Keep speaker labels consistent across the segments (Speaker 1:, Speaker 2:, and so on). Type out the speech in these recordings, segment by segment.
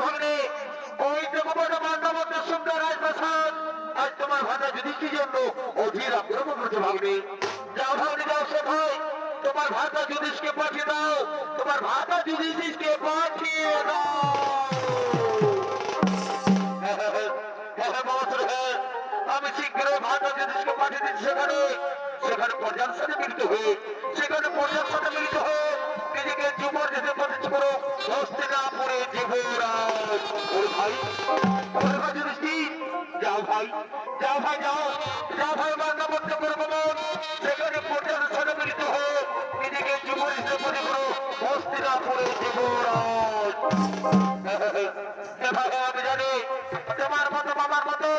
Speaker 1: ভাগ্নে ওই জগবত মান্ডা মধ্যে সুন্দর রাজপ্রাসাদ আজ তোমার ভাতা যুধিষ্ঠির জন্য অধীর আক্রমণ করতে ভাগ্নে। যাও ভাগ্নে যাও সে ভাই তোমার ভাতা যুধিষ্ঠিরকে পাঠিয়ে দাও, তোমার ভাতা যুধিষ্ঠিরকে পাঠিয়ে দাও। আমি শীঘ্রই ভাতা যুধিষ্ঠিরকে পাঠিয়ে দিচ্ছি সেখানে, সেখানে পর্যার সাথে মিলিত হয়ে, সেখানে পর্যার সাথে মিলিত হয়ে নিজেকে যুবর যেতে প্রতিষ্ঠা করো হস্তিনাপুরে যুবরাজ। ওর ভাই যুধিষ্ঠির যাও ভাই, যাও ভাই, যাও যাও ভাই মান্না মধ্যে পরবন সেখানে পর্যার সাথে মিলিত হয়ে নিজেকে যুবর যেতে প্রতিষ্ঠা করো হস্তিনাপুরে যুবরাজ। আমি জানি তোমার মতো বাবার মতো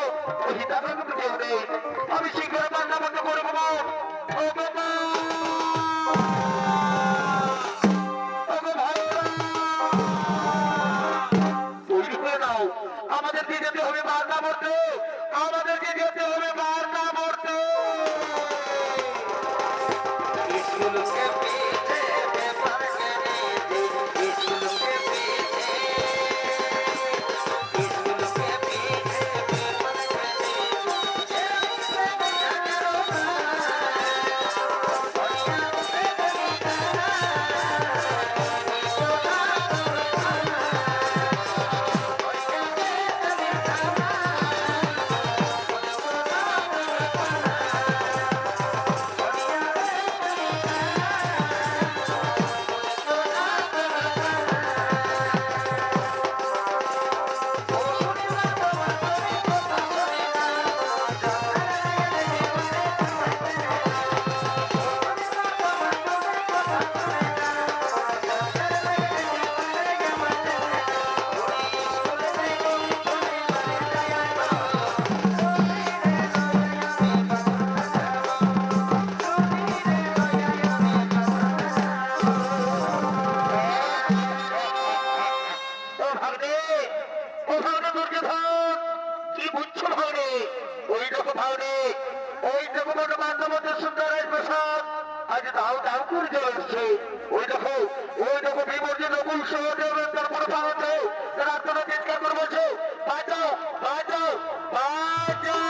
Speaker 1: আমি শীঘ্র মান্না মধ্যে পরবন। আমাদেরকে যেতে হবে বার্তা মরতে, আমাদেরকে যেতে হবে বার্তা মরতে। আজ দাও দাও করে জ্বলছে। ওই দেখো বিমর্জি নকুল সহদেব তারপরে পাওয়াতে তারা আপনারা চিৎকার করে বলছে বাঁচাও বাঁচাও বাঁচাও।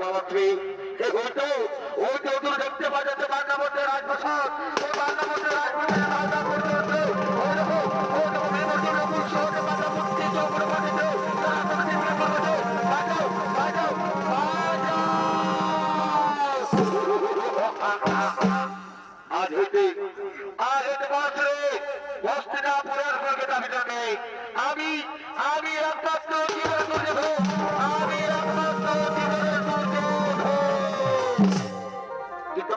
Speaker 1: বাবা ঠিক ওই তো দূরে দেখতে পাওয়া যাচ্ছে বাংলা মধ্যে রাজপ্রাসাদ, ওই বাংলা মধ্যে রাজপ্রাসাদে দাও দাও করে জ্বলছে। ওই দেখো বিমর্জি নকুল সহদেব বাংলা মধ্যে চৌকরে বাঁচাচ্ছে তারা আপনারা চিৎকার করে বলছে বাঁচাও বাঁচাও বাঁচাও। আজ হইতে বছরে হস্তিনাপুরের স্বর্গে দাবি জানে আমি একমাত্র জীবন করে দেব, আমি একমাত্র জীবনের মধ্যে কিন্তু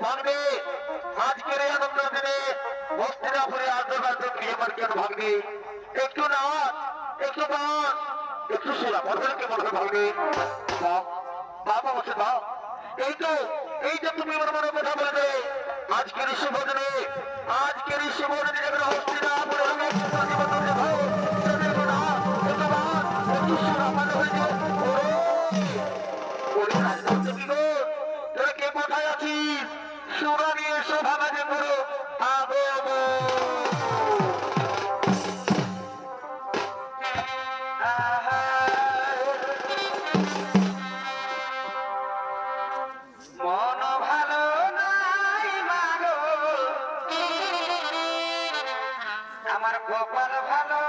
Speaker 1: ভাঙবে আজকের এই আনন্দ দিনে হস্তিনাপুরে আদ্রবাদ গিয়ে আমার কেন ভাঙবে? একটু না একটু গান একটু শোনা মধুরকে মনে ভাঙবে। বাবা বসে দাও এই যে তুমি আমার মনে কথা বলে দে আজকের শুভ দিনে যাবে হস্তিনাপুরে তোরা কে কোথায় আছিস? সুরা নিয়ে শোভা বাজে করো
Speaker 2: আমার কপাল ভালো